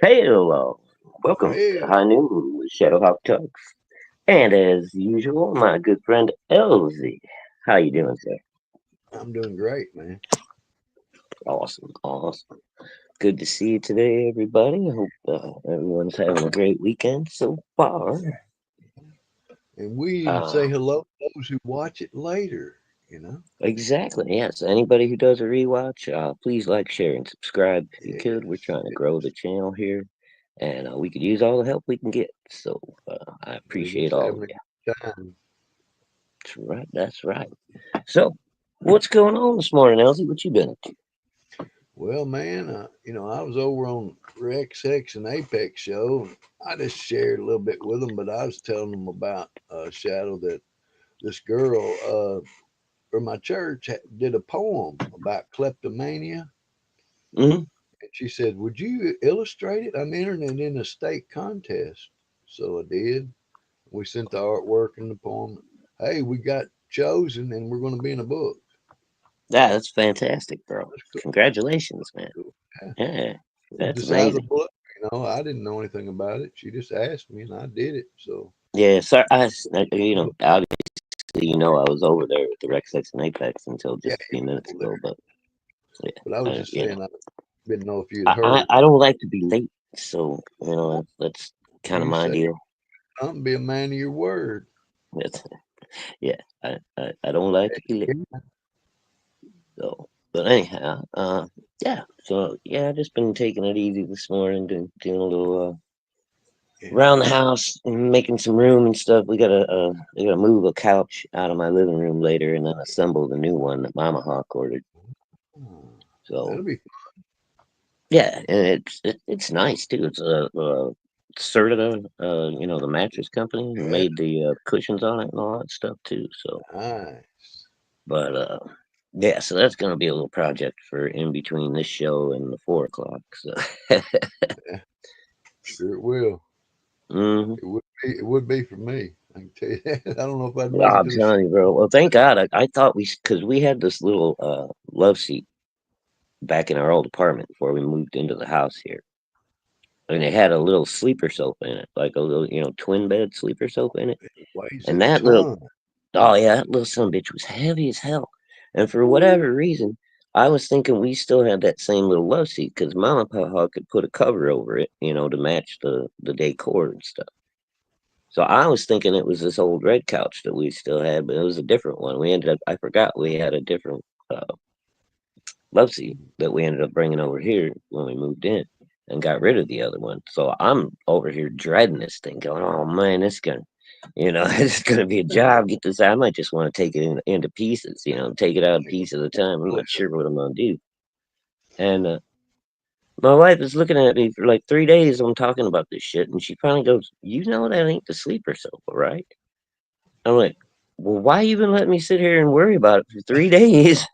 Hey, hello. Welcome to Hey, High Noon with Shadowhawk Talks. And as usual, my good friend LZ. How you doing, sir? I'm doing great, man. Awesome, awesome. Good to see you today, everybody. I hope everyone's having a great weekend so far. And we even say Uh, hello to those who watch it later, you know? exactly, yes. Anybody who does a rewatch, please like, share, and subscribe if you could. We're Yes, trying to grow the channel here, and we could use all the help we can get. So I we're appreciate just all of having a you. good time. That's right, that's right. So, what's going on this morning, Elsie? What you been up to? Well, man, I was over on Rex X and Apex show. And I just shared a little bit with them, but I was telling them about Shadow that this girl from my church did a poem about kleptomania. Hmm. And she said, "Would you illustrate it? I'm entering it in a state contest." So I did. We sent the artwork and the poem. Hey, we got chosen and we're going to be in a book. Yeah, that's fantastic, bro. That's cool. Congratulations, man. Cool. Yeah. Yeah, It was that's just out of the amazing. book. I didn't know anything about it. She just asked me and I did it. So, Yeah, so obviously, I was over there with the Rex X and Apex until yeah, just a he few was minutes over ago, there. but yeah, But I was just saying, I didn't know if you had heard. I don't like to be late, so that's kind of You my say deal. something, be a man of your word. That's, yeah, I don't like to be late. So, but anyhow, yeah. So yeah, I just been taking it easy this morning, doing a little Yeah. around the house and making some room and stuff. We gotta move a couch out of my living room later and then assemble the new one that Mama Hawk ordered. Oh, So that'll be yeah, and it's nice too. It's Serta, the mattress company who fun. made the cushions on it and all that stuff too. So, Nice. but yeah, so that's gonna be a little project for in between this show and the 4 o'clock. So, Yeah, sure it will. hmm It would be for me. I can tell you that. I don't know if I'd make it I'm to the show. telling you, bro. Well, thank God. I thought because we had this little love seat back in our old apartment before we moved into the house here. And it had a little sleeper sofa in it, like a little, twin bed sleeper sofa in it. It weighs a And that little, ton. oh yeah, that little son of a bitch was heavy as hell. And for whatever reason, I was thinking we still had that same little love seat because Mama Papa could put a cover over it, to match the decor and stuff. So I was thinking it was this old red couch that we still had, but it was a different one. I forgot we had a different love seat that we ended up bringing over here when we moved in and got rid of the other one. So I'm over here dreading this thing, going, "Oh man, it's gonna be a job. Get this out. I might just want to take it into pieces, take it out a piece at a time. I'm not sure what I'm gonna do." And my wife is looking at me for like 3 days. I'm talking about this shit, and she finally goes, "You know that ain't the sleeper sofa, right?" I'm like, "Well, why you been letting me sit here and worry about it for 3 days?"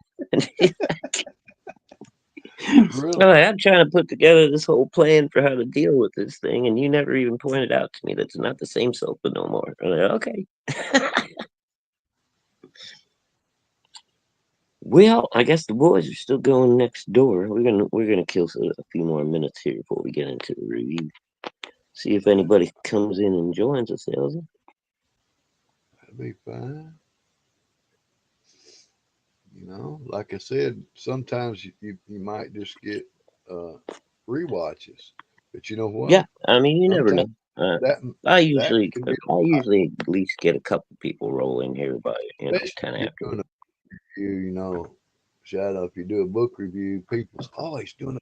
Really? I'm trying to put together this whole plan for how to deal with this thing, and you never even pointed out to me that's not the same sofa no more. I'm like, okay. Well, I guess the boys are still going next door. We're gonna kill a few more minutes here before we get into the review. See if anybody comes in and joins us, Elsa. That'd be fine. Like I said, sometimes you might just get uh, rewatches, but you know Yeah, what? I mean you never Sometimes know. Uh, that I that usually can be I a lot, usually at least get a couple people roll in here by especially 10 if you're after. doing a review. Shout out if you do a book review, people's always doing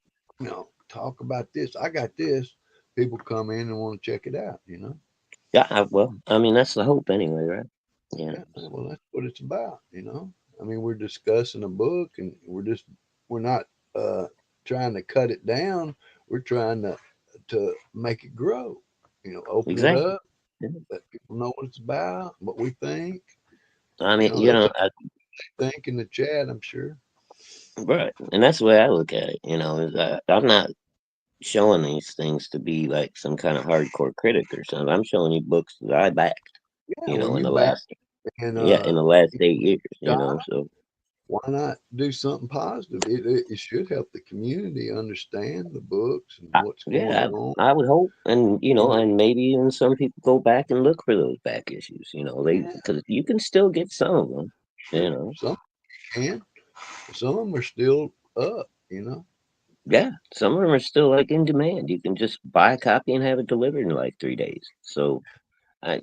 talk about this. I got this. People come in and want to check it out. Yeah, well, I mean that's the hope anyway, right? Yeah. Yeah, well, that's what it's about. I mean, we're discussing a book, and we're not uh, trying to cut it down. We're trying to make it grow. Open it Exactly. up, let people know what it's about, what we think. I mean, They'll think in the chat, I'm sure. right, and that's the way I look at it. Is I'm not showing these things to be like some kind of hardcore critic or something. I'm showing you books that I backed, Yeah, well, in you the back last and yeah, in the last 8 years. John, So why not do something positive? It should help the community understand the books and what's going Yeah, on. I would hope, and You know, and maybe even some people go back and look for those back issues. They yeah, because you can still get some of them. You sure. know, Some can, some of them are still up. yeah, some of them are still like in demand. You can just buy a copy and have it delivered in like 3 days. So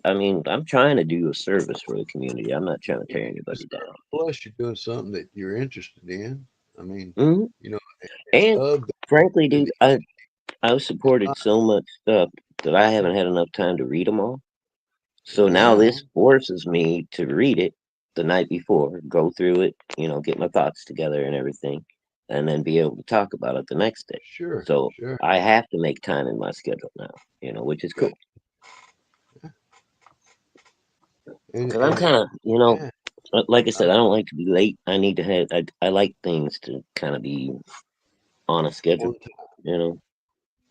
I mean, I'm trying to do a service for the community. I'm not trying to tear anybody down. Plus, you're doing something that you're interested in. I mean, Hmm. you know, And of the frankly, to dude, the I've supported so much stuff that I haven't had enough time to read them all. So now yeah, this forces me to read it the night before, go through it, get my thoughts together and everything, and then be able to talk about it the next day. sure, So sure. I have to make time in my schedule now, which is Good. cool. And Because I'm kind of, yeah, like I I, said, I don't like to be late. I need to have, I like things to kind of be on a schedule, one time you know.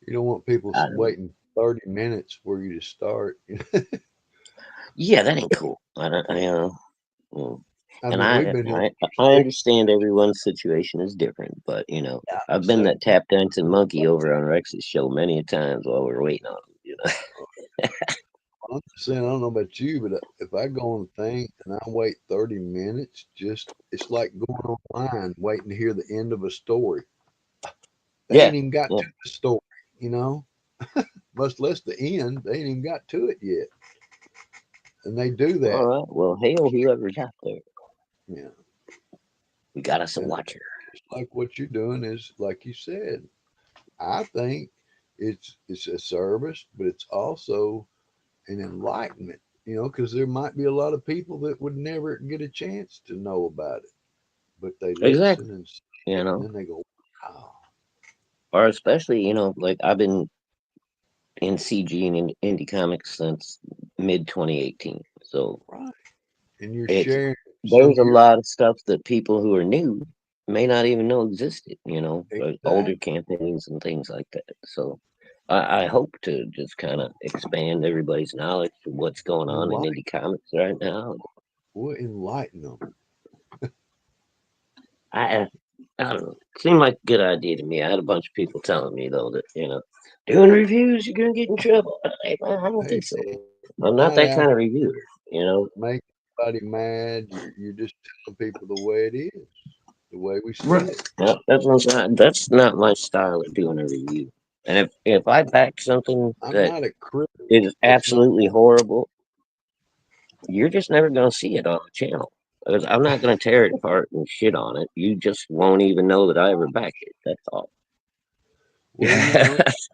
you don't want people I don't know. waiting 30 minutes for you to start. Yeah, that ain't cool. I don't, mm. I And mean, we've been doing I six. understand everyone's situation is different, but Yeah, I've been so that tap dancing monkey over on Rex's show many a times while we're waiting on him. 100%. I don't know about you, but if I go on a thing and I wait 30 minutes, just it's like going online waiting to hear the end of a story. They Yeah, ain't even got yeah. to the story, you know, much less the end. They ain't even got to it yet. And they do All that. right. Well, hail whoever got there. Yeah. We got us a And watcher. just like what you're doing is, like you said, I think it's a service, but it's also an enlightenment, because there might be a lot of people that would never get a chance to know about it, but they Exactly. listen and see You it, and know, then they go, wow, or especially, like I've been in CG and in indie comics since mid 2018. So right. And you're it's sharing some there's of a your lot of stuff that people who are new may not even know existed, like older exact. campaigns and things like that. So I hope to just kind of expand everybody's knowledge of what's going on in Enlighten, indie comics right now. will enlighten them. I I don't know. Seemed like a good idea to me. I had a bunch of people telling me though that doing reviews you're gonna get in trouble. I'm like, "Well, I don't Hey, think so. I'm you're not not that out kind of reviewer. making anybody mad. You're just telling people the way it is, the way we see Right. it. Yeah, that's not my style of doing a review. And if I back something I'm that not a critic. is That's not absolutely horrible, you're just never going to see it on the channel. Because I'm not going to tear it apart and shit on it. You just won't even know that I ever backed it. That's all. well,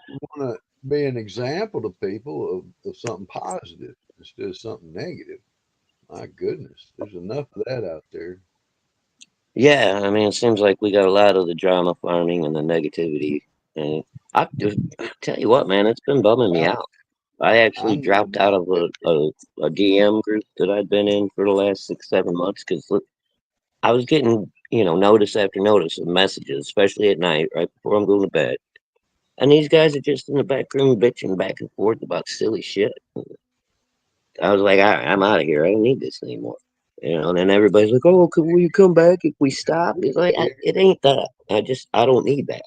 you want to be an example to people of something positive instead of something negative. My goodness, there's enough of that out there. Yeah, I mean, it seems like we got a lot of the drama farming and the negativity. And I tell you what, man, it's been bumming me I, out. I I actually know dropped out of it. a DM group that I'd been in for the last 6, 7 months because I was getting, notice after notice of messages, especially at night, right before I'm going to bed. And these guys are just in the back room bitching back and forth about silly shit. I was like, all right, I'm out of here. I don't need this anymore. And then everybody's like, oh, will you come back if we stop? It's like, Yeah, it ain't that. I don't need that.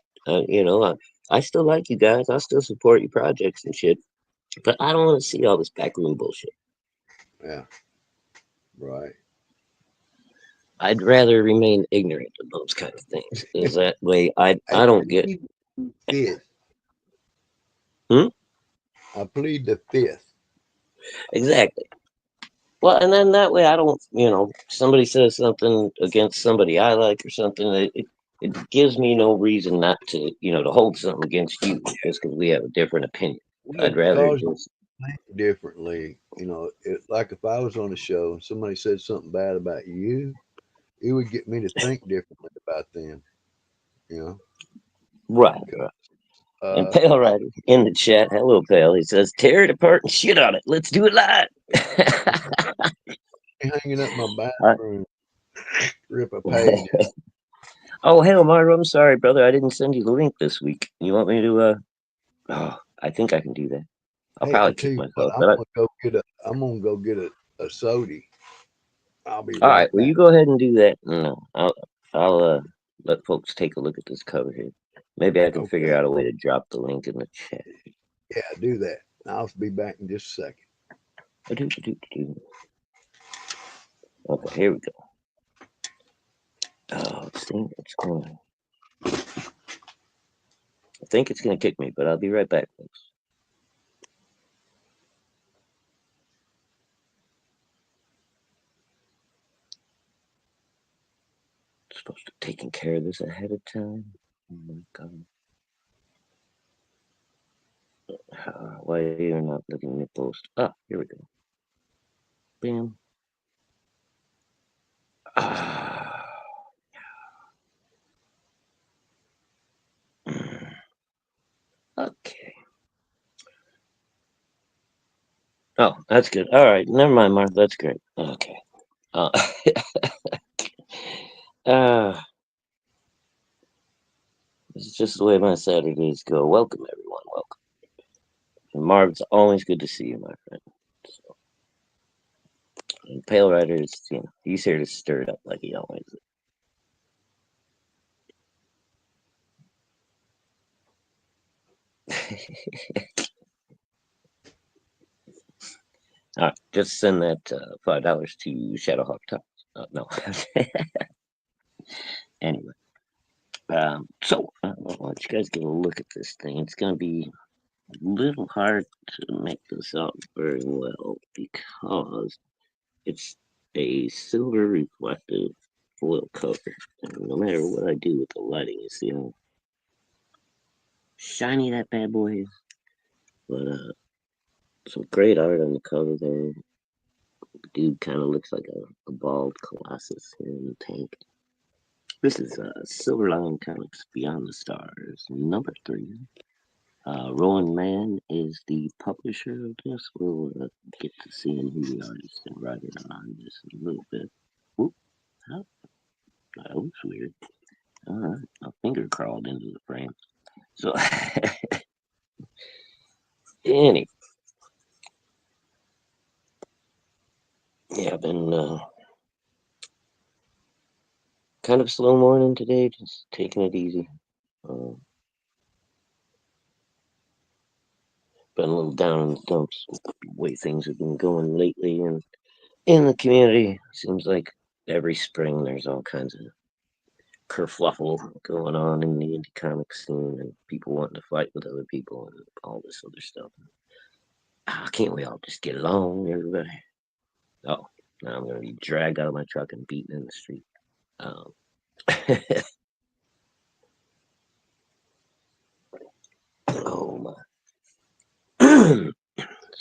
I still like you guys. I still support your projects and shit. But I don't want to see all this backroom bullshit. yeah, right. I'd rather remain ignorant of those kind of things. Is that way I I don't get. plead the fifth. Hmm? I plead the fifth. Exactly. Well, and then that way I don't, somebody says something against somebody I like or something, it gives me no reason not to, to hold something against you just because we have a different opinion. Well, I'd rather because just, you think differently, like if I was on a show and somebody said something bad about you, it would get me to think differently about them. You know, right, because right. And uh, Pale I Rider in the chat, hello, Pale. He says, tear it apart and shit on it. Let's do it live. hanging up my Uh, bathroom, rip a page. oh, hell, Mario, I'm sorry, brother. I didn't send you the link this week. You want me to, oh, I think I can do that. I'll Hey, I probably tell kick you what, myself, but I'm gonna go get a sody. I'll be All right. right Well, back. you go ahead and do that, and I'll let folks take a look at this cover here. Maybe I can figure Okay. out a way to drop the link in the chat. Yeah, do that. I'll be back in just a second. Ba-do-ba-do-ba-do. Okay, here we go. Oh, see, it's going. I think it's gonna kick me, but I'll be right back, folks. Supposed to have taken care of this ahead of time. Oh my god. Why you're not looking at the post? Ah, here we go. Bam. Ah. Okay. Oh, that's good. All right. Never mind, Mark. That's great. Okay. Uh, uh, this is just the way my Saturdays go. Welcome, everyone. Welcome. And Marv, it's always good to see you, my friend. So, and Pale Rider is, he's here to stir it up like he always is. All right. Just send that $5 to Shadowhawk Top. No. Anyway. So, I'll let you guys get a look at this thing. It's going to be a little hard to make this out very well because it's a silver reflective foil cover. And no matter what I do with the lighting, you see how shiny that bad boy is. But some great art on the cover there. The dude kind of looks like a bald colossus here in the tank. This is SilverLine Comics Beyond the Stars, number 3. Rowan Mann is the publisher of this. We'll get to seeing who the artist and writer on this in a little bit. Whoop, huh? That looks weird. All right, my finger crawled into the frame. So, anyway, yeah, I've been kind of slow morning today, just taking it easy. Uh, been a little down in the dumps with the way things have been going lately, and in the community, seems like every spring there's all kinds of kerfluffle going on in the indie comic scene and people wanting to fight with other people and all this other stuff. Can't we all just get along, everybody? Oh, now I'm going to be dragged out of my truck and beaten in the street. Um, oh my.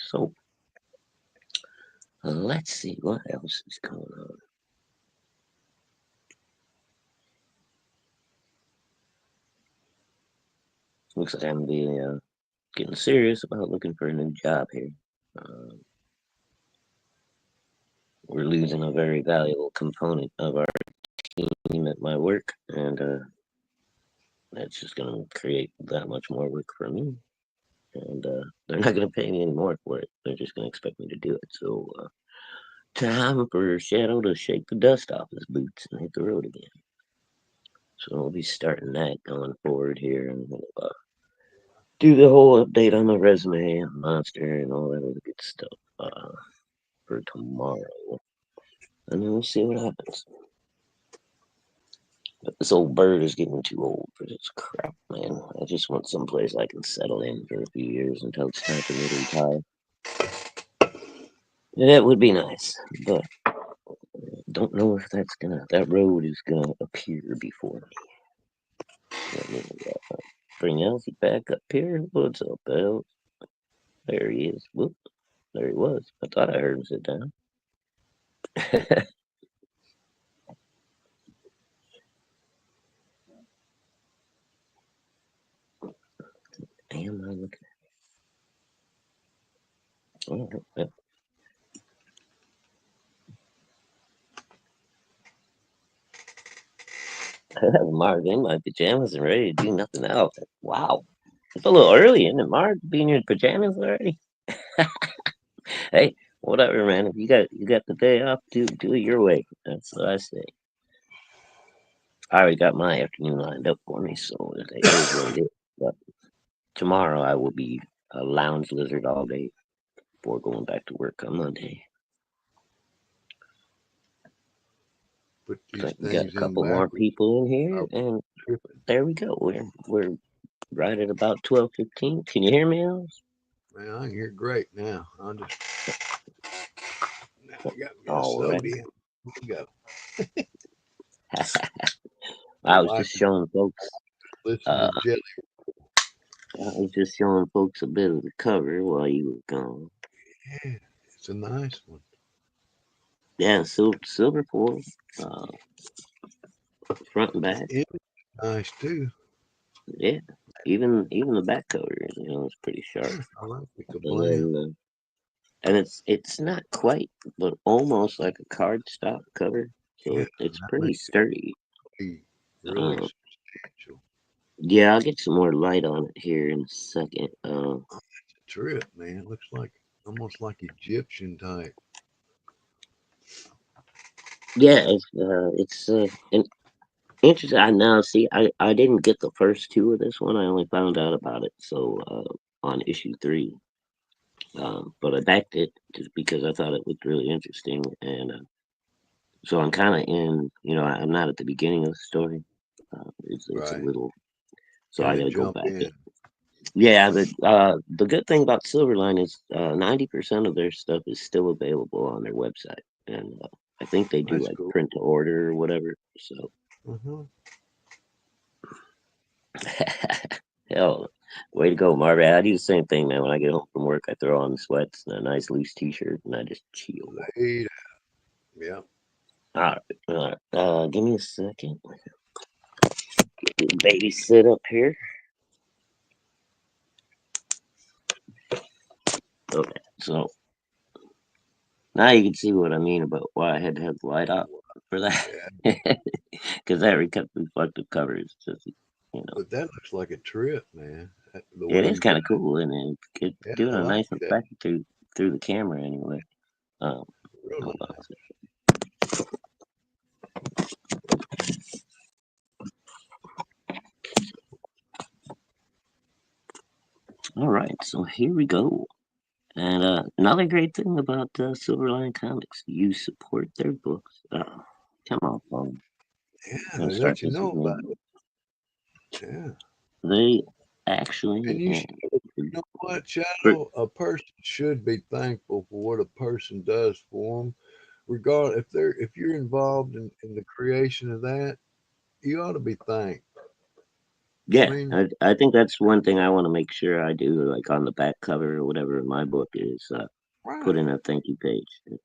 So let's see what else is going on. Looks like I'm getting serious about looking for a new job here. Um, we're losing a very valuable component of our team at my work, and that's just going to create that much more work for me. And they're not going to pay me any more for it. They're just going to expect me to do it. So, time for Shadow to shake the dust off his boots and hit the road again. So, I'll be starting that going forward here. And we'll do the whole update on my resume and monster and all that other good stuff for tomorrow. And then we'll see what happens. But this old bird is getting too old for this crap, man. I just want someplace I can settle in for a few years until it's time for me to retire. That would be nice, but don't know if that road is gonna appear before me. Let me bring Elsie back up here. What's up, El? There he is. Whoop, there he was. I thought I heard him sit down. Am I looking at? Oh, Mark in my pajamas and ready to do nothing else. Wow. It's a little early, isn't it, Mark? Be in your pajamas already? Hey, Whatever, man. If you got the day off, do it your way. That's what I say. I already got my afternoon lined up for me, so it is what it is. But tomorrow I will be a lounge lizard all day before going back to work on Monday. Put So these we got a things in couple more backwards. people in I here, was and tripping. there we go. We're right at about 12:15. Can you hear me, Alice? Man, I can hear great now. I just now I got me a All right. soda. Here we go. My I was wife just is showing folks. listening Uh, to Jelly. I was just showing folks a bit of the cover while you were gone. Yeah, it's a nice one. Yeah, silver foil, uh, front and The back. image is nice too. Yeah, even the back cover, is pretty sharp. Yeah, I like the And kablam. then, and it's not quite, but almost like a cardstock cover. So Yeah, it's that pretty makes it sturdy. really Uh, substantial. yeah, I'll get some more light on it here in a second. It's a trip, man. It looks like almost like Egyptian type. Yeah, it's an interesting. I now see. I didn't get the first two of this one. I only found out about it on issue 3. But I backed it just because I thought it looked really interesting, and so I'm kind of in. I'm not at the beginning of the story. It's a Right. little, so I Kind got of to go jump back. in. Yeah, the good thing about SilverLine is 90% of their stuff is still available on their website, and I think they do That's like cool. print to order or whatever. So, Uh-huh. hell, way to go, Marvin. I do the same thing, man. When I get home from work, I throw on the sweats and a nice loose T-shirt, and I just chill. Laid out. Yeah. All right, all right. Give me a second. Baby, sit up here. Okay, so now you can see what I mean about why I had to have the light out for that. Yeah. Because that reflective cover is just, But that looks like a trip, man. The it way is you got kind of cool, and it's yeah, doing I a like nice that. effect through the camera anyway. Um, Really hold on. nice. All right, so here we go. And another great thing about Silverline Comics, you support their books. Come on, phone. Yeah, I'm gonna they start let you this know about again. it. Yeah. They actually, And you know what, for, Shadow? A person should be thankful for what a person does for them. Regard if you're involved in the creation of that, you ought to be thanked. I yeah, mean, I think that's one thing I want to make sure I do, like on the back cover or whatever my book is, put in right. a thank you page. I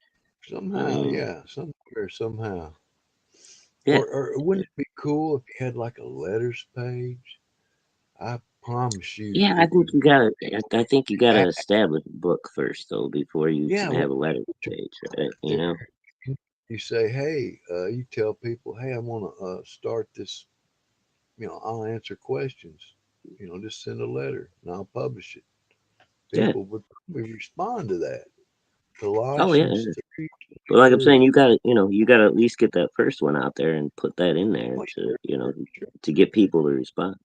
Somehow, mean, yeah, somewhere, somehow. yeah, Or wouldn't it be cool if you had like a letters page? I promise you, yeah. I it think would you gotta. I think you gotta act, establish a book first, though, before you yeah, can when have a letter you page, right? there, you say, hey, you tell people, hey, I want to start this, I'll answer questions. Just send a letter and I'll publish it. Yeah. People would probably respond to that. Oh yeah. Colossians Yeah. three But like I'm saying, 23. you gotta at least get that first one out there and put that in there Oh, to, sure. to get people to respond.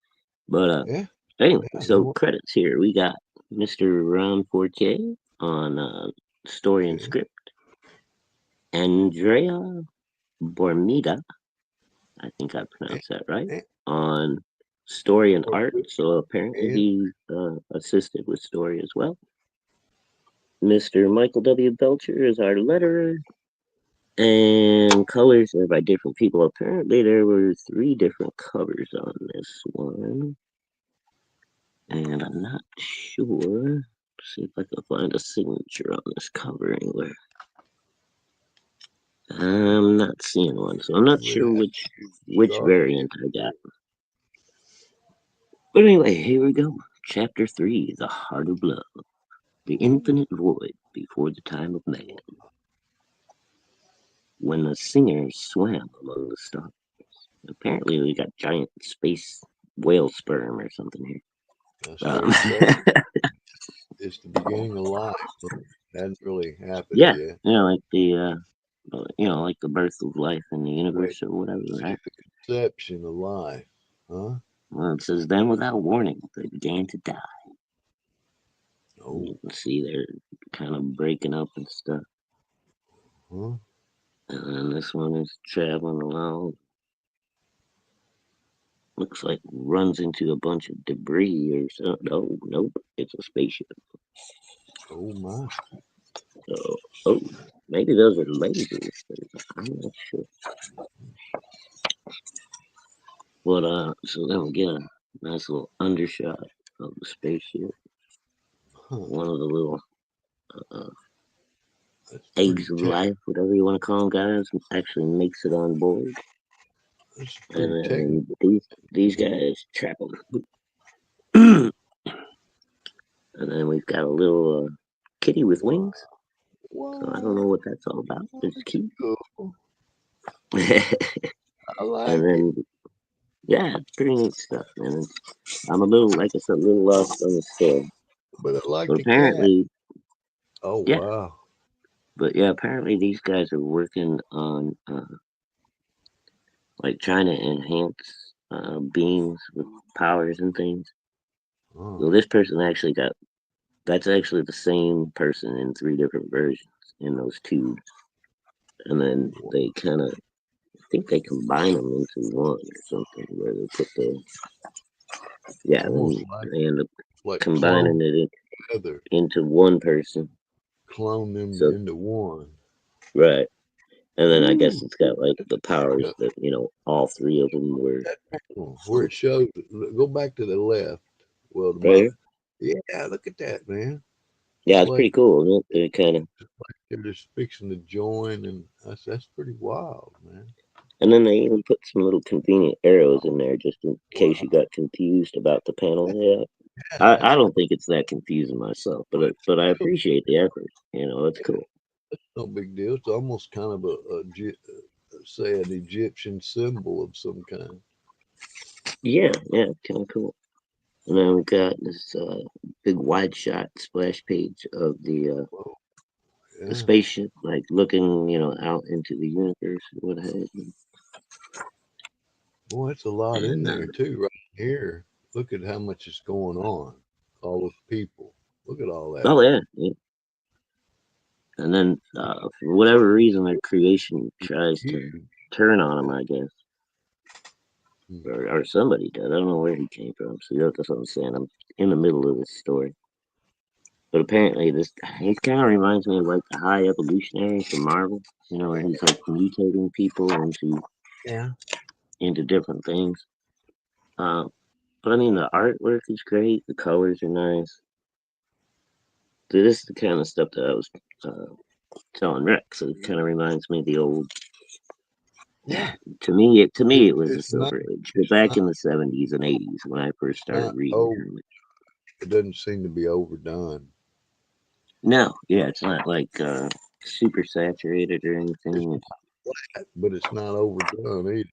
But Yeah, anyway, yeah, they so want credits here. We got Mr. Ron Fortier on story and okay. script. Andrea Bormida, I think I And, pronounced that right, and, on story and art. and, So apparently he assisted with story as well. Mr. Michael W. Belcher is our letterer, and colors are by different people. Apparently, there were 3 different covers on this one, and I'm not sure. See if I can find a signature on this cover anywhere. I'm not seeing one, so I'm not would sure have which started variant I got. But anyway, here we go. Chapter 3: The Heart of Love, the it. infinite void before the time of man. When the singers swam among the stars. Apparently, we got giant space whale sperm or something here. I Um, started saying it's the beginning of life. Hadn't really happened Yeah, yet. like like the birth of life in the Wait, universe or whatever, see right? the conception of life, huh? Well, it says then without warning they began to die. And Oh, you can see they're kind of breaking up and stuff. huh? And then this one is traveling along. Looks like runs into a bunch of debris or something. Oh, nope, it's a spaceship. Oh my. So, oh, maybe those are lasers. I'm not sure. But so then we get a nice little undershot of the spaceship. Huh. One of the little uh, That's pretty eggs of tech. life, whatever you want to call them, guys, actually makes it on board, That's a pretty and then technical. these Man. guys trap them. And then we've got a little kitty with Wow. wings. So I don't know What? what that's all about. It's That's cute. cool. And I like it, then yeah, it's pretty neat stuff, man. I'm a little, like I said, a little lost on the story. but I like But the cat. apparently, Oh yeah, wow. but yeah, apparently these guys are working on like trying to enhance beings with powers and things. So Oh, this person actually got that's actually the same person in three different versions in those tubes, and then wow. they kind of I think they combine them into one or something where they put the yeah, Almost then like they end up clone combining it together, into one person. clone them So into one. right, and then I Ooh, guess it's got like the powers look that all three of them were at that panel where it shows. Go back to the left. Well, the right here. yeah, look at that, man. Yeah, It's it's pretty like cool, isn't it? They kind of they're just fixing to join, and that's pretty wild, man. and then they even put some little convenient arrows in there just in case Wow, you got confused about the panel. Yeah, I that's don't think it's that confusing myself, but I cool. appreciate the effort. It's cool. No big deal. It's almost kind of say an Egyptian symbol of some kind. Yeah, kind of cool. And then we got this big wide shot splash page of Whoa, the yeah. spaceship, like looking, out into the universe or what have you. Boy, it's a lot in And there too, right here. Look at how much is going on. All those people. Look at all that. oh yeah. And then for whatever reason, their creation tries to Huge. turn on him, I guess, Hmm. or somebody did. I don't know where he came from. So that's what I'm saying. I'm in the middle of this story. But apparently, this it kind of reminds me of like the High Evolutionary from Marvel. Where he's like mutating people Yeah. into different things. Um, but I mean, the artwork is great. The colors are nice. This is the kind of stuff that I was uh, telling Rex. So it kind of reminds me of the old. Yeah. To me, it was the It's not. Silver Age. But It's back not. in the '70s and '80s, when I first started Not reading over. comics. It doesn't seem to be overdone. No, yeah, it's not like super saturated or It's anything. not flat, but it's not overdone either.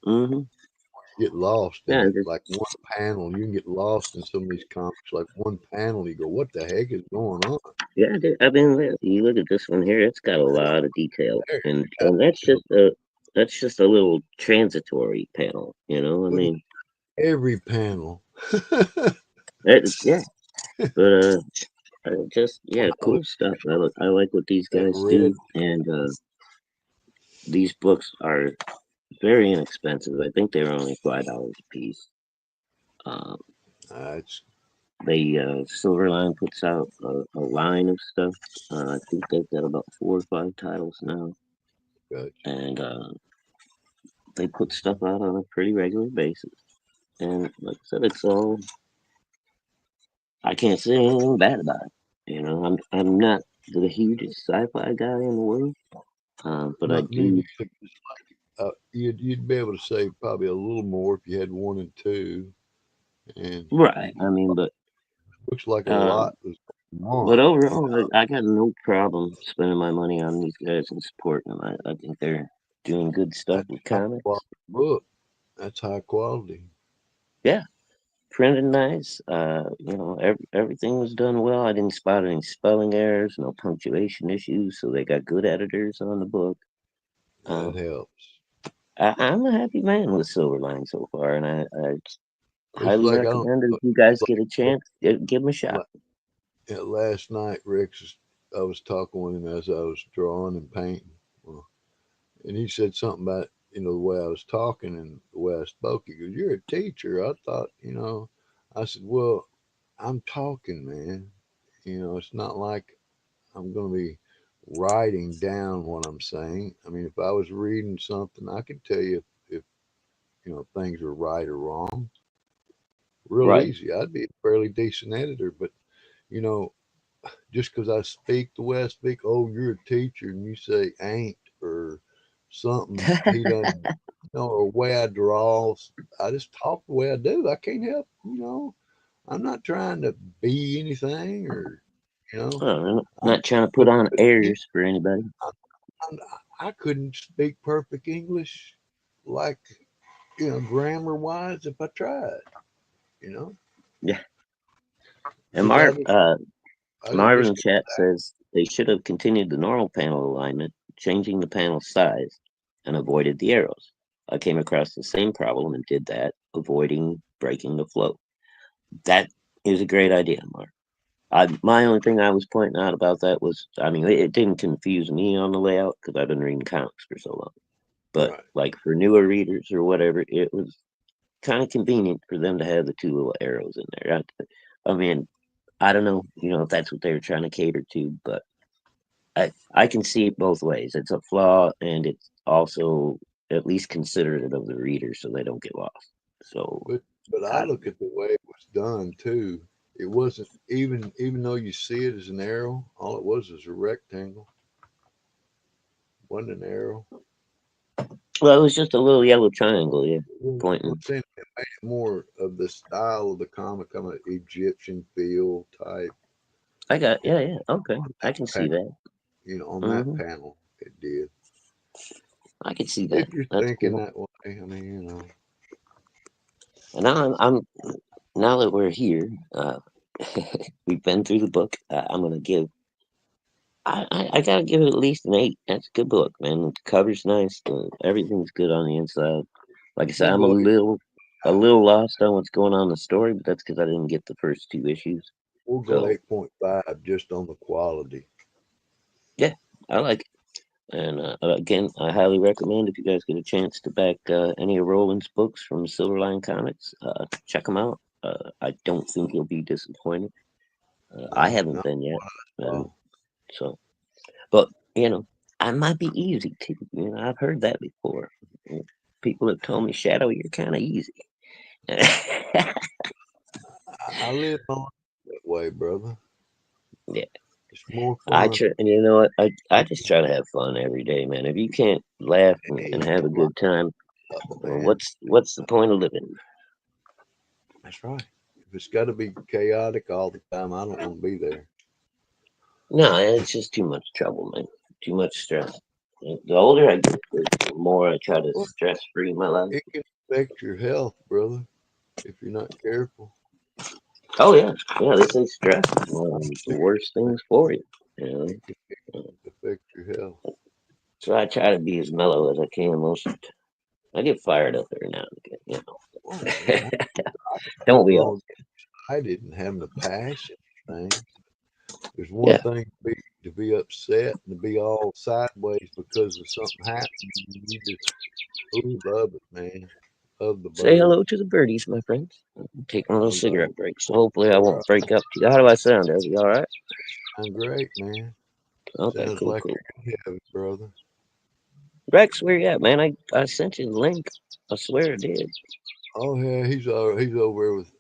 Mm-hmm. You get lost in Yeah, it. Like one panel, you can get lost in some of these comics. Like one panel, you go, "What the heck is going on?" yeah. I mean, you look at this one here. It's got a lot of detail, There, and that's just a little transitory panel. I look at mean, every panel. yeah. But just yeah, Look cool stuff. I like what these at that guys red. do, and these books are very inexpensive. I think they were only $5 a piece. Um, It's SilverLine puts out a line of stuff. I think they've got about 4 or 5 titles now, good. and they put stuff out on a pretty regular basis. And like I said, it's all I can't say anything bad about it. I'm not the hugest sci-fi guy in the world, but I Not me do. neither. You'd be able to say probably a little more if you had one and two, and Right. I mean, looks like a uh, lot was going but on. overall, I got no problem spending my money on these guys and supporting them. I think they're doing good stuff That's with high comics. quality book. That's high quality. Yeah. printed nice. Everything was done well. I didn't spot any spelling errors, no punctuation issues. So they got good editors on the book. Uh, That helps. I'm a happy man with SilverLine so far, and I It's highly like I don't. recommend it. If you guys Like, get a chance, give them a shot. like, yeah, last night, Rex, I was talking with him as I was drawing and painting, well, and he said something about the way I was talking and the way I spoke. He goes, "You're a teacher." I thought, I said, "Well, I'm talking, man. It's not like I'm going to be writing down what I'm saying. I mean, if I was reading something, I could tell you if things were right or wrong, real Right. easy. I'd be a fairly decent editor, but you know, just because I speak the way I speak, oh, you're a teacher, and you say ain't or something, he doesn't, or way I draw, I just talk the way I do. I can't help, I'm not trying to be anything or, you know, I'm I'm, not trying to put but, on but airs for anybody. I'm, I couldn't speak perfect English like, grammar wise if I tried, you know, Yeah. And because I just Marvin missed it. chat says they should have continued the normal panel alignment, changing the panel size, and avoided the arrows. I came across the same problem and did that, avoiding breaking the flow. That is a great idea, Mark. My only thing I was pointing out about that was, I mean, it didn't confuse me on the layout because I've been reading comics for so long. But Right. like for newer readers or whatever, it was kind of convenient for them to have the two little arrows in there. I mean, I don't know, if that's what they were trying to cater to, but I can see it both ways. It's a flaw, and it's also at least considerate of the reader so they don't get lost. So, But I I, look at the way it was done too. It wasn't even though you see it as an arrow, all it was a rectangle, wasn't an arrow. well, it was just a little yellow triangle, yeah, I'm pointing. saying it made it more of the style of the comic, kind of Egyptian feel type. Yeah, yeah, okay, On I that can see panel, that. on that Hmm. panel, it did. I can see that. If you're That's thinking cool. that way, I mean, And I'm now that we're here, we've been through the book. I'm gonna give. I gotta give it at least an 8. That's a good book, man. The cover's nice. Everything's good on the inside. Like I said, we'll I'm go a little lost on what's going on in the story, but that's because I didn't get the first two issues. we'll go So 8.5 just on the quality. yeah, I like it. And again, I highly recommend if you guys get a chance to back any of Roland's books from Silverline Comics, check them out. I don't think you'll be disappointed. I No, haven't not been yet, at and all. so. But I might be easy too. I've heard that before. People have told me, Shadow, you're kind of easy. I live on that way, brother. Yeah, It's more I fun. try, and you know what? I just try to have fun every day, man. If you can't laugh and Ain't have a no good time, life, well, man. what's the point of living? That's right. If it's got to be chaotic all the time, I don't want to be there. No, it's just too much trouble, man. Too much stress. The older I get, the more I try to Well, stress free my life. it can affect your health, brother, if you're not careful. Oh yeah, yeah. They say stress is one of the worst things for you. You It can affect your health. So I try to be as mellow as I can most of the time. I get fired up every now and Oh man, again. nothing Don't we all? wrong. I didn't have the passion thing. There's one Yeah. thing to be upset and to be all sideways because of something happening. You just love it, man. Love the Say hello birds. to the birdies, my friends. I'm taking a little Hello. cigarette break, so hopefully I All won't right. break up to you. How do I sound, Ezzy? All right? I'm great, man. Okay, Sounds cool, like cool. you're in heaven, brother. Rex, where you at, man? I sent you the link. I swear I did. Oh yeah, he's over there with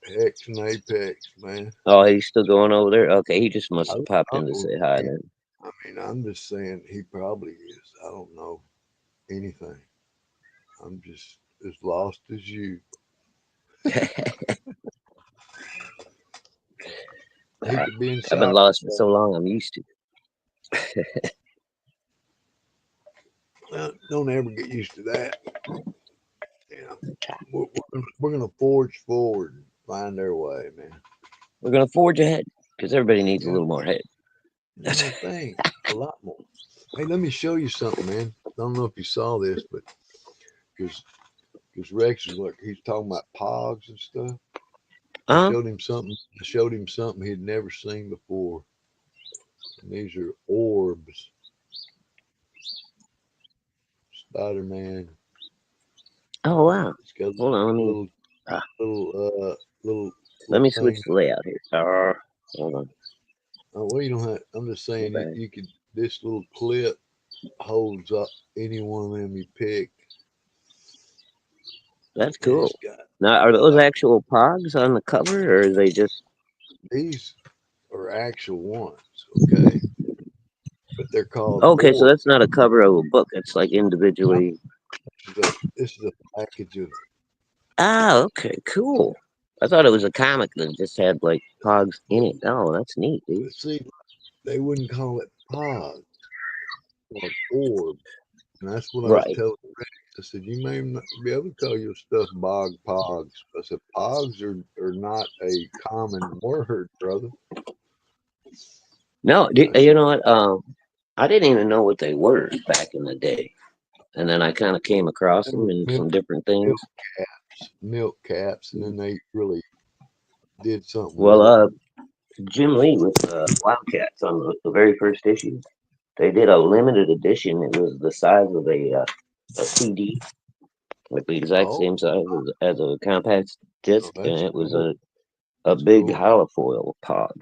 Hex and Apex, man. Oh, he's still going over there? Okay, he just I must have don't popped in to know say if hi he, then. I mean, I'm just saying he probably is. I don't know anything. I'm just as lost as you. He could be in I've been South lost for Dakota. so long, I'm used to Don't ever get used to that. You know, we're gonna forge forward. find their way, man. We're gonna forge ahead because everybody needs a Yeah, little more head. you know, thanks a lot more. Hey, let me show you something, man. I don't know if you saw this, but because Rex is like he's talking about pogs and stuff. I Huh? showed him something. I showed him something he'd never seen before. And these are orbs, Spider Man. Oh wow. It's got Hold on. little Uh, little Let little me thing. switch the layout here. Hold on. Oh, well, you don't have. I'm just Go saying back. you could. This little clip holds up any one of them you pick, That's and cool. it's got Now, are those uh, actual pogs on the cover, or are they just? these are actual ones, okay, but they're called Okay, so orbs. that's not a cover of a book. It's like individually. This is a package of. Ah, okay, cool. I thought it was a comic that just had like pogs in it. Oh, that's neat, dude. But see, they wouldn't call it pod, called orb, and that's what I was Right. telling Rex. I said you may not be able to call your stuff bog pogs. I said pogs are not a common word, brother. No, I you said know what? I didn't even know what they were back in the day, and then I kind of came across they them were in some different things. milk caps, and then they really did something Well, with it. Jim Lee with Wildcats on the very first issue. They did a limited edition. It was the size of a CD, like the exact Oh, same size as a compact disc, oh, and that's it was cool. a That's big cool. holofoil pog.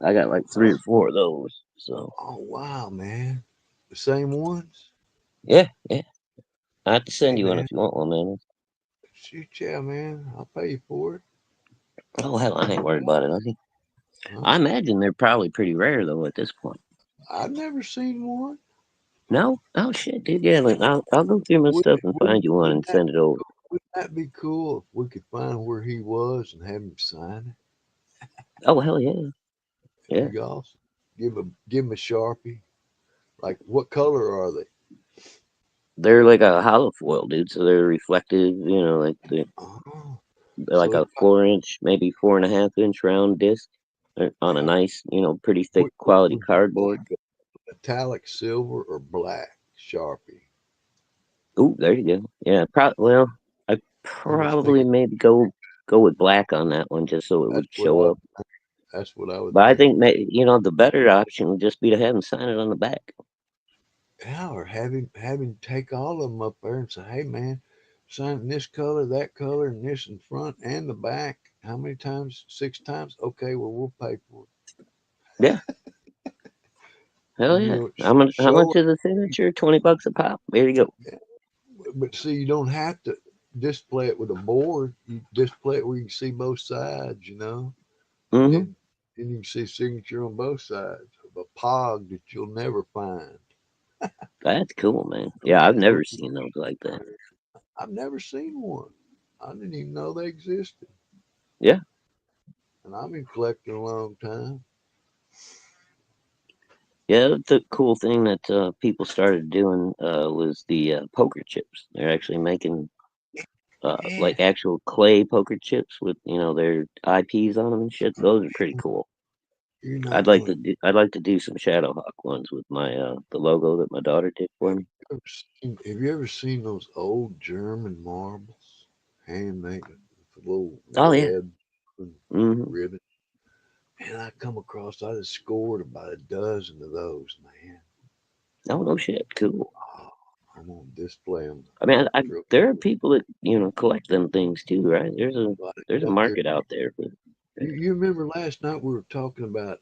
I got like three Oh, or four of those. So oh wow, man. The same ones? yeah, yeah. I have to send Hey, you one man. if you want one, man. Shoot, yeah, man. I'll pay you for it. Oh hell, I ain't worried about it. I Huh? imagine they're probably pretty rare though at this point. I've never seen one. No? Oh shit, dude. Yeah, like, I'll go through my Would, stuff and find you one wouldn't and that send it over. wouldn't that be cool if we could find where he was and have him sign Oh hell yeah, it? yeah. Be awesome. Give him a sharpie. Like, what color are they? They're like a hollow foil, dude. So they're reflective. Like Oh, they're like so a 4 inch, maybe 4.5 inch round disc on a yeah. nice, pretty thick What quality would you cardboard. like? A metallic silver or black sharpie? Ooh, there you go. Yeah, well, I I'm just probably thinking. maybe go with black on that one just so it That's would what show I. up. That's what I would But I think. think the better option would just be to have them sign it on the back. Yeah, or have him take all of them up there and say, "Hey, man, sign this color, that color, and this in front and the back. How many times? 6 times? Okay, well, we'll pay for Yeah, it. hell You yeah. know, How show much it. is a signature? $20 a pop. There you go. But see, you don't have to display it with a board. You display it where you can see both sides. And Mm-hmm. then you can see signature on both sides of a pog that you'll never find. That's cool, man. I mean, Yeah, I've that's what never seen those like that. I've never seen one. I didn't even know they existed, Yeah, and I've been collecting a long time. yeah. The cool thing that people started doing was the poker chips. They're actually making Yeah, like actual clay poker chips with their IPs on them and shit. Those are pretty cool. you're not gonna. I'd like to do some Shadowhawk ones with my the logo that my daughter did for me. Have you ever seen those old German marbles, handmade with a little Oh yeah. red Mm-hmm. ribbon? And I come across, I just scored about a dozen of those, man. Oh no shit. Cool. Oh, I'm gonna display them I mean, real there are quick. people that collect them things too, right? But There's a up there, market out there for. you remember last night we were talking about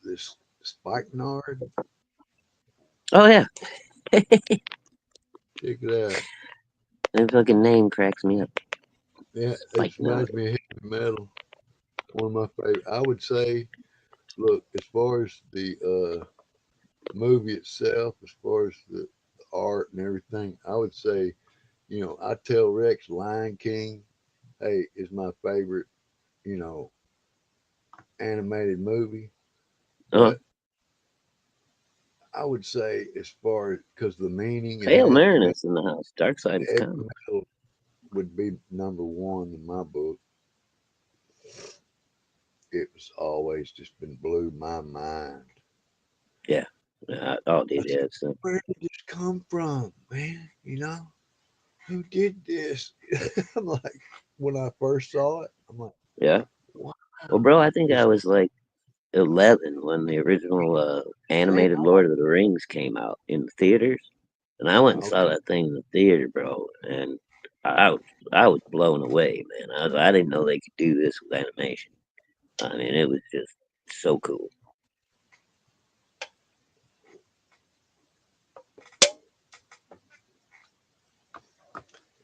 this spikenard? Oh yeah, Check it out. that fucking name cracks me up. Yeah, it Spike Nard. reminds me of heavy metal. One of my favorite. I would say, look, as far as the movie itself, as far as the art and everything, I would say, I tell Rex Lion King, hey, is my favorite, you know, animated movie. Uh, But I would say, as far as because the meaning and Hail Marinus in the house. Dark side is heavy coming. metal would be number one in my book. it was always just been blew my mind. Yeah. Oh, I dude, said, yeah. So, where did this come from, man? Who did this? I'm like, when I first saw it, I'm like, yeah. wow, Well, bro, I think I it's was like 11 when the original same. animated Lord of the Rings came out in the theaters, and I went and saw Okay. that thing in the theater, bro, and I was I was blown away, man. I didn't know they could do this with animation. I mean, it was just so cool.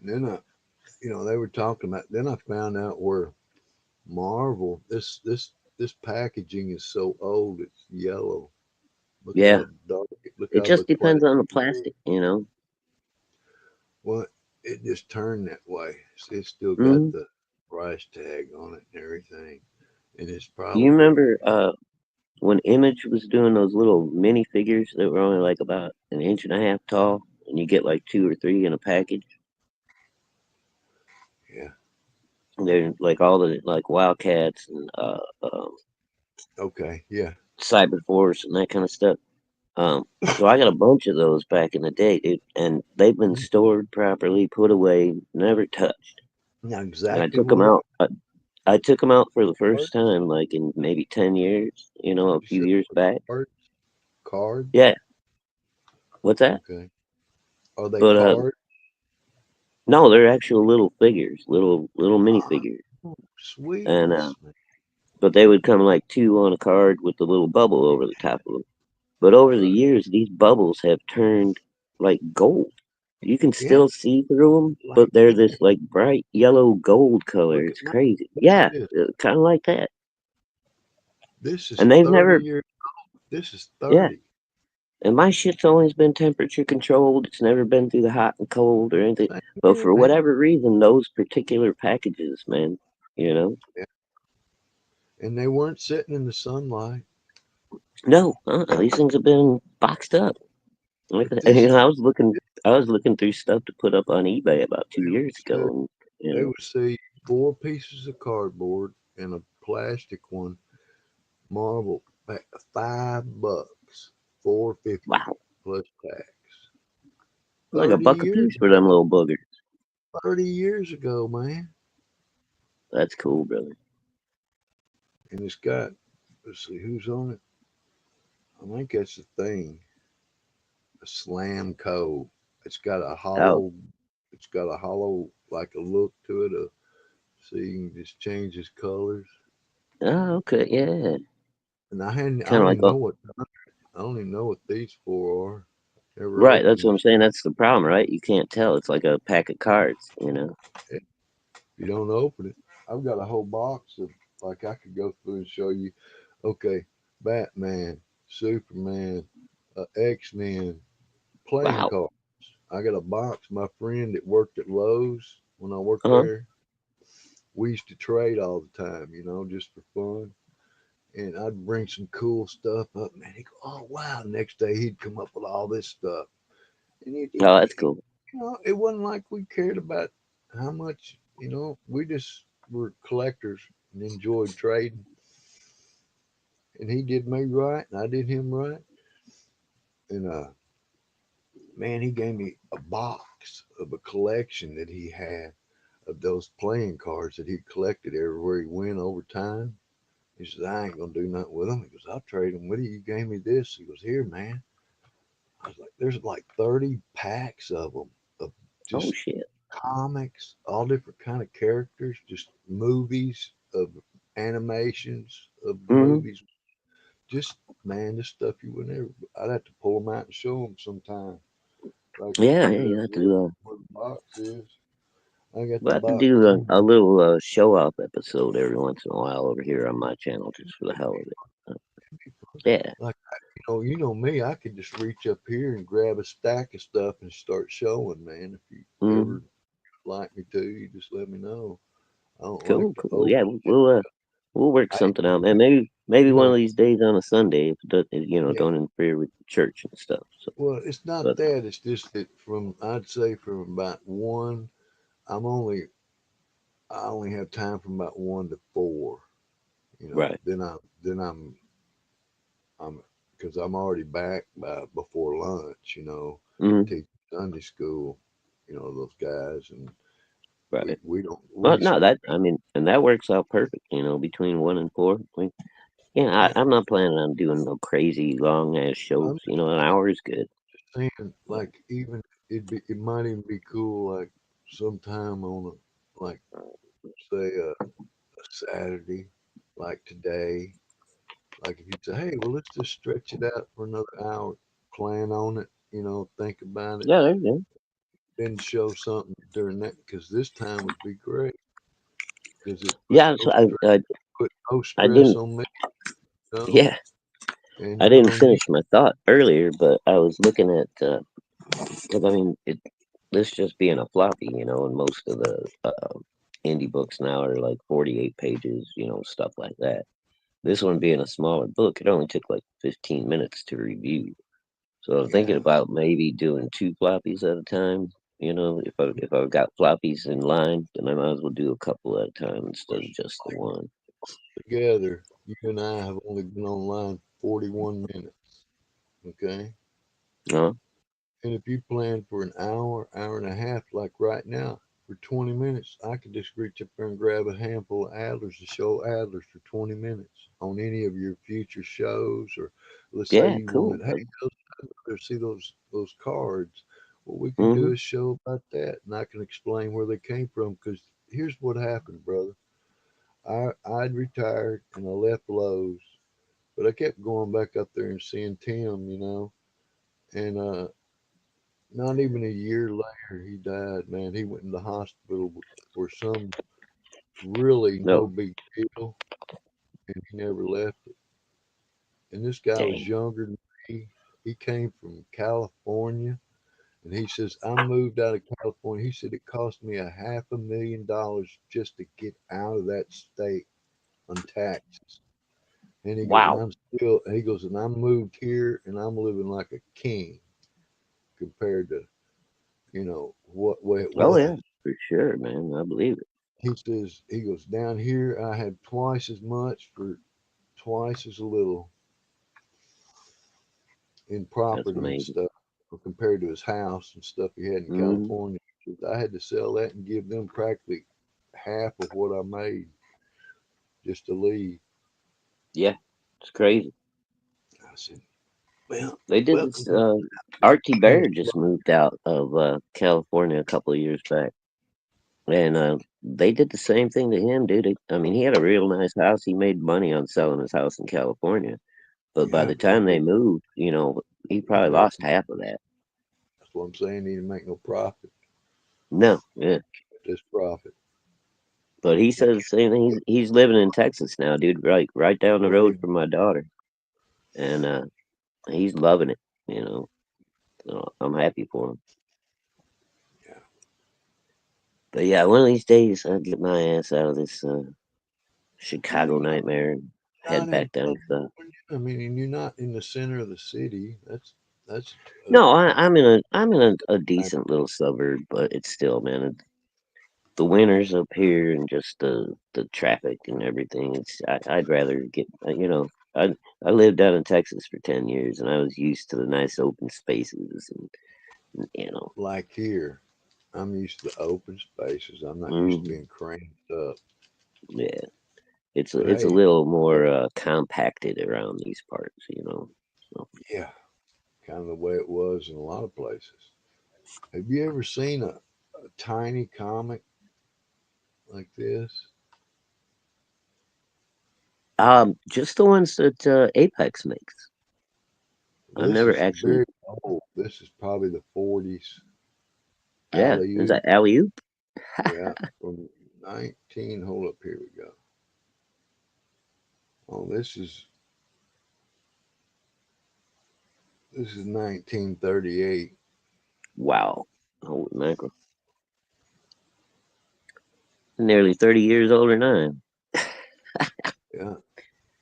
And then they were talking about. Then I found out where Marvel. This packaging is so old. It's yellow. Look Yeah, how dark. Look it how just the depends on plastic the is. plastic, you know. Well, it just turned that way. It's still got Hmm. the price tag on it and everything, and it's Do you probably remember when Image was doing those little mini figures that were only like about an inch and a half tall, and you get like two or three in a package? yeah. They're like all the like Wildcats and Okay, yeah. Cyber Force and that kind of stuff. So I got a bunch of those back in the day, dude, and they've been stored properly, put away, never touched. Now And I exactly took them where out. I took them out for the first cards? time, like in maybe 10 years. You know, a You few said years back. cards? Cards? Yeah, what's that? Okay. Are they But cards? no, they're actual little figures, little minifigures, Oh, and sweetness, man. but they would come like two on a card with the little bubble over the top of them. But over the Uh, years, these bubbles have turned like gold. You can yeah, still see through them, like but they're this this. like bright yellow gold color. Look at It's mine. crazy. Look at Yeah, this. kind of like that. This is And they've 30 never, years. This is yeah. 30. And my shit's always been temperature controlled. It's never been through the hot and cold or anything. Same But here, for man. whatever reason, those particular packages, man, you know, Yeah. And they weren't sitting in the sunlight. no, these things have been boxed up. Like, But this is, I was looking through stuff to put up on eBay about 2 years they ago, and you they know, would see four pieces of cardboard and a plastic one, marble, $5, 4.50 wow, plus tax. like a 30 buck a years piece for them ago. little boogers. 30 years ago, man. That's cool, brother. And it's got, let's see who's on it. I think that's the thing. A Slam Co. It's got a Oh, hollow. It's got a hollow like a look to it. So you can just change his colors. oh, okay, yeah, And I hadn't. I kind of don't like even know what. I don't even know what these four are. Never right. opened That's what them. I'm saying. That's the problem, right? You can't tell. It's like a pack of cards, you know. If you don't open it, I've got a whole box of like I could go through and show you. Okay, Batman, Superman, X Men, playing Wow. cards. I got a box. My friend that worked at Lowe's when I worked Uh huh. there, we used to trade all the time, just for fun. And I'd bring some cool stuff up, man. He'd go, "Oh wow!" Next day he'd come up with all this stuff, and Oh, that's cool. it wasn't like we cared about how much. We just were collectors and enjoyed trading. And he did me right, and I did him right. And man, he gave me a box of a collection that he had of those playing cards that he collected everywhere he went over time. He says, I ain't gonna do nothing with them. He goes, I'll trade them with you. You gave me this. He goes, here, man. I was like, there's like 30 packs of them, of Oh just shit. comics, all different kind of characters, just movies of animations of the Hmm. movies. Just man, this stuff you would never. I'd have to pull them out and show them sometime. If I could Yeah, yeah. figure You out have to where the box is. I got we'll the have to box do somewhere. a little show off episode every once in a while over here on my channel, just for the hell of it. Uh, yeah. Like you know me, I could just reach up here and grab a stack of stuff and start showing, man. If you Hmm. ever like me to, you just let me know. I don't like Cool, to cool. open. Yeah, we'll work I, something out, man. Maybe you one know, of these days on a Sunday, if it yeah. don't interfere with church and stuff. So, Well, it's not but that. It's just that I'd say from about one, I'm only, I only have time from about 1 to 4. Right. I'm because I'm already back by before lunch. Hmm. Teach Sunday school. Those guys, and we Right. we don't Well, we no, that I mean, and that works out perfect. Between 1 and 4. Yeah, yeah. I'm not planning on doing no crazy long ass shows. I'm An hour is good. just saying, like even it might even be cool, like sometime on a like say a Saturday, like today. Like if you say, hey, well, let's just stretch it out for another hour, plan on it, think about it, Yeah, there you go. then show something during that because this time would be great because it puts Yeah, no so stress, put no I stress didn't. on me, you know, Yeah, and I none didn't on you. finish my thought earlier, but I was looking at because I mean, this just being a floppy, and most of the indie books now are like 48 pages, stuff like that. This one being a smaller book, it only took like 15 minutes to review. So I'm thinking Yeah, about maybe doing two floppies at a time. If I've got floppies in line, then I might as well do a couple at a time instead of just the one. together, you and I have only been online 41 minutes, okay? No, And if you plan for an hour, hour and a half, like right now, for 20 minutes, I could just reach up there and grab a handful of Adlers to show Adlers for 20 minutes on any of your future shows. Or let's say yeah, you cool, wanted, hey, brother. let's see those cards. What we can Hmm. do is show about that, and I can explain where they came from. Because here's what happened, brother. I'd retired and I left Lowe's, but I kept going back up there and seeing Tim, and not even a year later, he died, man. He went in the hospital for some really no No, big deal, and he never left it. And this guy was dang. younger than me. He came from California, and he says, I moved out of California. He said it cost me $500,000 just to get out of that state on taxes. And he goes, and Wow. I'm still, he goes, and I moved here and I'm living like a king compared to, what way it Oh was. yeah, for sure, man. I believe it. He says, he goes, down here, I have twice as much for twice as little in That's property and amazing. stuff compared to his house and stuff he had in Hmm. California. He says, I had to sell that and give them practically half of what I made just to leave. Yeah, it's crazy. I said, well, They did welcome this. to Archie country Bear just moved out of California a couple of years back, and they did the same thing to him, dude. I mean, he had a real nice house. He made money on selling his house in California, but by Yeah, the but he time they didn't, moved, he he probably didn't make, lost half of that. that's what I'm saying. He didn't make no profit. No, yeah. Just profit. But he He says the same thing. He's living in Texas now, dude. Right down the where road he, from my daughter, and he's loving it. You know, so I'm happy for him. yeah. But yeah, one of these days I'll get my ass out of this Well, Chicago nightmare and not head in back down south. California. I mean, and you're not in the center of the city. That's a, No, a I'm in a kind decent little suburb, but it's still, man. The winters up here and just the traffic and everything. I'd rather get I lived down in Texas for 10 years and I was used to the nice open spaces and. like here. I'm used to open spaces. I'm not used to Hmm. being cramped up. Yeah, it's a But hey, little more compacted around these parts. So yeah, kind of the way it was in a lot of places. Have you ever seen a tiny comic like this? just the ones that Apex makes. I've This never is actually. very old. This is probably the 40s. Yeah, Alley is oop. that alley oop? Yeah, from 19. Hold up, here we go. Oh, this is 1938. Wow, holy mackerel! Nearly 30 years older than I am. Yeah,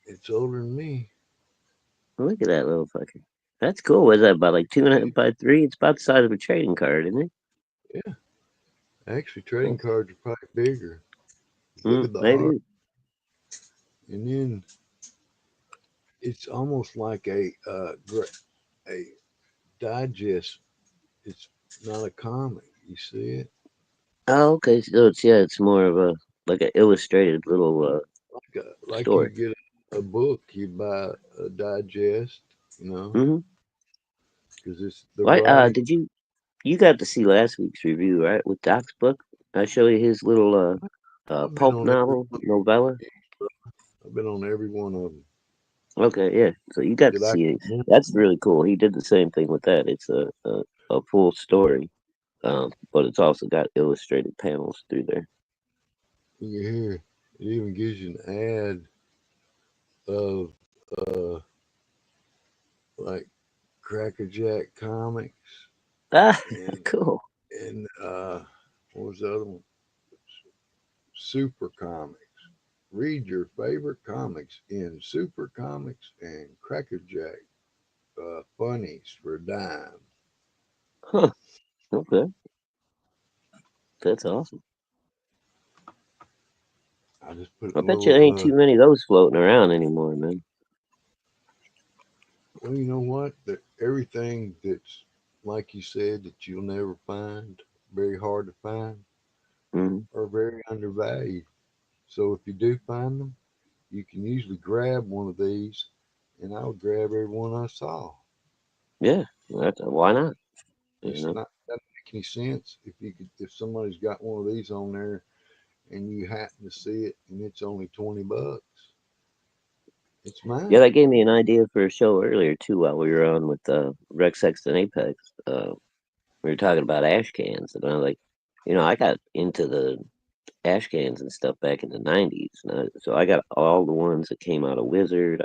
it's older than me. Look at that little fucker. That's cool. Was that about like two and a Hey, half by three? It's about the size of a trading card, isn't it? yeah, actually, trading That's, cards are probably bigger. Look at the art. maybe. and then it's almost like a digest. It's not a comic. You see it Oh, okay. So it's yeah, it's more of a like an illustrated little like you story. get a book, you buy a digest, you know, Mm-hmm. because it's the Why? writing. Did you got to see last week's review, right? With Doc's book, I show you his little I've been pulp on every novel novella. I've been on every one of them Okay, yeah. So you got to that I see it. can remember. That's really cool. He did the same thing with that. It's a full story, but it's also got illustrated panels through there. You hear it even gives you an ad of like Cracker Jack comics Ah, and cool. what was the other one? Super comics. Read your favorite comics in Super Comics and Cracker Jack funnies for a dime. Huh. Okay, that's awesome. I just put I a bet you little. there ain't too many of those floating around anymore, man. Well, you know what? Everything that's like you said that you'll never find, very hard to find, Hmm. are very undervalued. So if you do find them, you can usually grab one of these, and I would grab every one I saw. Yeah, why not? You It's know. not doesn't make any sense if somebody's got one of these on there and you happen to see it and it's only $20. It's Yeah, mine. that gave me an idea for a show earlier too. While we were on with Rex Sex and Apex, we were talking about ash cans, and I was like, I got into the ash cans and stuff back in the '90s, so I got all the ones that came out of Wizard.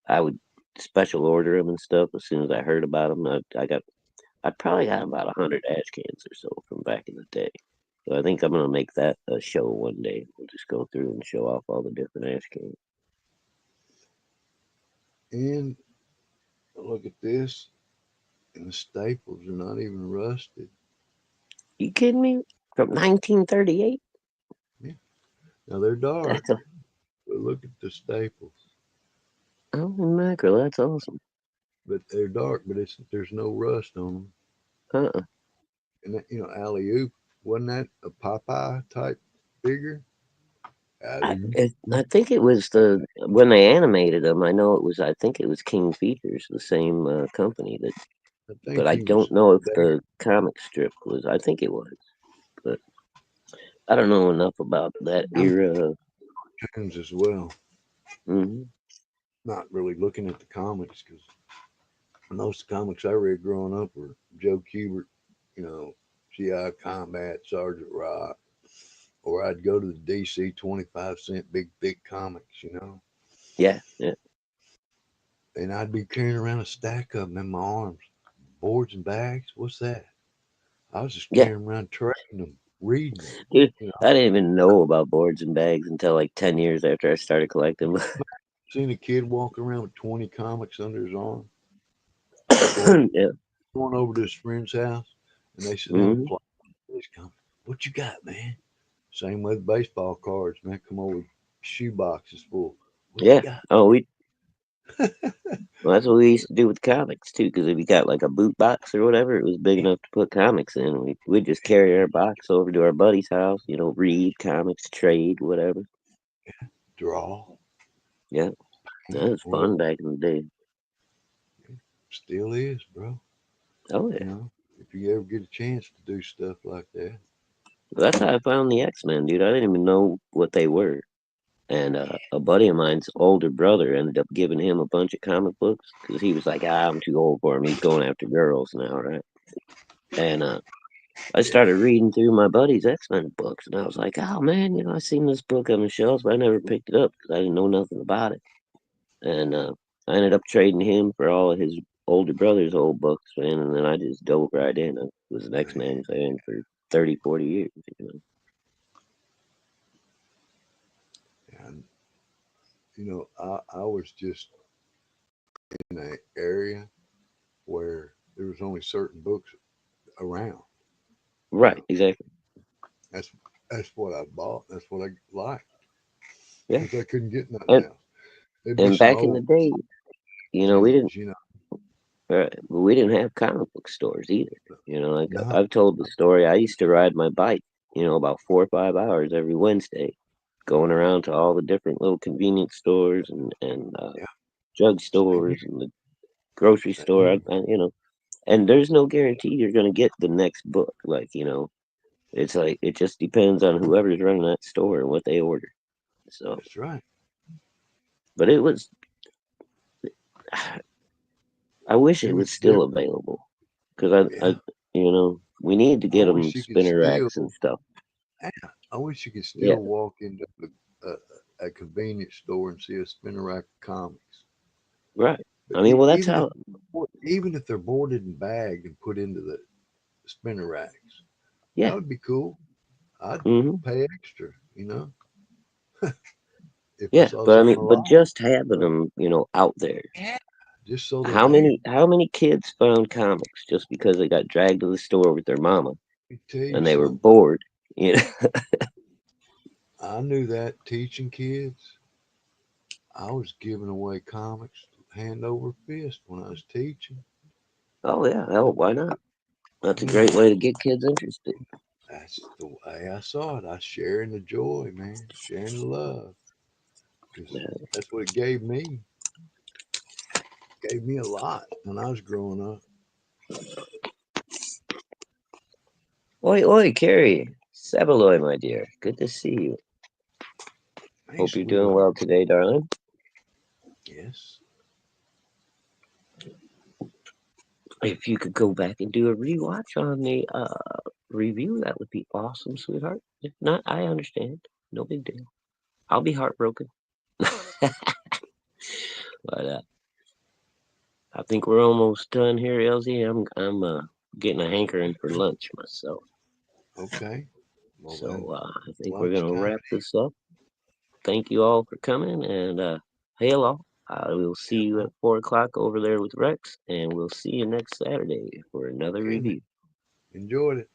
I would special order them and stuff as soon as I heard about them. I probably got about 100 ash cans or so from back in the day. So I think I'm gonna make that a show one day. We'll just go through and show off all the different ash cans. And look at this, and the staples are not even rusted. You kidding me? From 1938? Yeah. Now they're dark, That's a but look at the staples. oh mackerel. That's awesome. But they're dark, but there's no rust on them. Uh-uh. And that, alley oop, wasn't that a Popeye type figure? Alley oop. I think it was the when they animated them. I know it was. I think it was King Features, the same company that. I But think I he was don't know if there the comic strip was. I think it was, but I don't know enough about that era. cartoons as well. Hmm. Not really looking at the comics because most of the comics I read growing up were Joe Kubert, you know, GI Combat, Sergeant Rock, or I'd go to the DC 25-cent big thick comics, Yeah, yeah, and I'd be carrying around a stack of them in my arms. Boards and bags, what's that? I was just yeah. carrying around trading them, reading them. Dude, You know, I didn't even know about boards and bags until like 10 years after I started collecting. seen a kid walk around with 20 comics under his arm, or Yeah. going over to his friend's house and they sit down and Hmm. play these comics. What you got, man? Same with baseball cards, man. Come over with shoe boxes full. What you Yeah. got? Oh, well, that's what we used to do with comics too. Because if you got like a boot box or whatever, it was big enough to put comics in. We'd just carry our box over to our buddy's house. Read comics, trade, whatever. Draw, Yeah, that paint, was whatever. fun back in the day. Still is, bro. Oh You yeah, know, if you ever get a chance to do stuff like that. well, that's how I found the X-Men, dude. I didn't even know what they were. And a buddy of mine's older brother ended up giving him a bunch of comic books because he was like, I'm too old for him. He's going after girls now, right? And I Yeah. started reading through my buddy's X-Men books, and I was like, oh man, I seen this book on the shelves, but I never picked it up because I didn't know nothing about it. And I ended up trading him for all of his older brother's old books, man. And then I just dove right in. I was an Man, X-Men fan for 30, 40 years. and I was just in an area where there was only certain books around. You Right, know, exactly. that's that's what I bought. That's what I liked. Yeah. because they couldn't get nothing And else. There'd be and some back in old the day, we didn't dudes, we didn't have comic book stores either. Like no, I've told the story. I used to ride my bike, about 4 or 5 hours every Wednesday, going around to all the different little convenience stores and yeah, drug same here, stores and the grocery same store. here. And there's no guarantee you're gonna get the next book. Like it's like it just depends on whoever's running that store and what they order. So, That's right. but it was. I wish It it was was still different. available because Yeah, we need to I get them wish you could spinner still. racks and stuff. Yeah, I wish you could Yeah, still walk into a convenience store and see a spinner rack of comics. right. But I mean, well, that's even if how. even if they're boarded and bagged and put into the spinner racks, that Yeah. would be cool. I'd Hmm. pay extra, if I Yeah, saw but I something mean, I but like. just having them, out there. Yeah, just so they're How there. many kids found comics just because they got dragged to the store with their mama Let me tell you and they were something. bored? You know. I knew that teaching kids, I was giving away comics hand over fist when I was teaching. Oh yeah, hell, why not? That's a You great know, way to get kids interested. that's the way I saw it. I sharing the joy, man, sharing the love, because Yeah. that's what it gave me. Gave me a lot when I was growing up. Oi, oi, Carrie. Sabeloy, my dear. Good to see you. Hey, Hope you're doing sweetheart. well today, darling. Yes. If you could go back and do a rewatch on the review, that would be awesome, sweetheart. If not, I understand. No big deal. I'll be heartbroken. But I think we're almost done here, LZ. I'm getting a hankering for lunch myself. Okay. Well then, So I think we're gonna lunchtime. wrap this up. Thank you all for coming, and hail all. We'll see Yeah, you at 4 o'clock over there with Rex, and we'll see you next Saturday for another okay, man. review. Enjoyed it.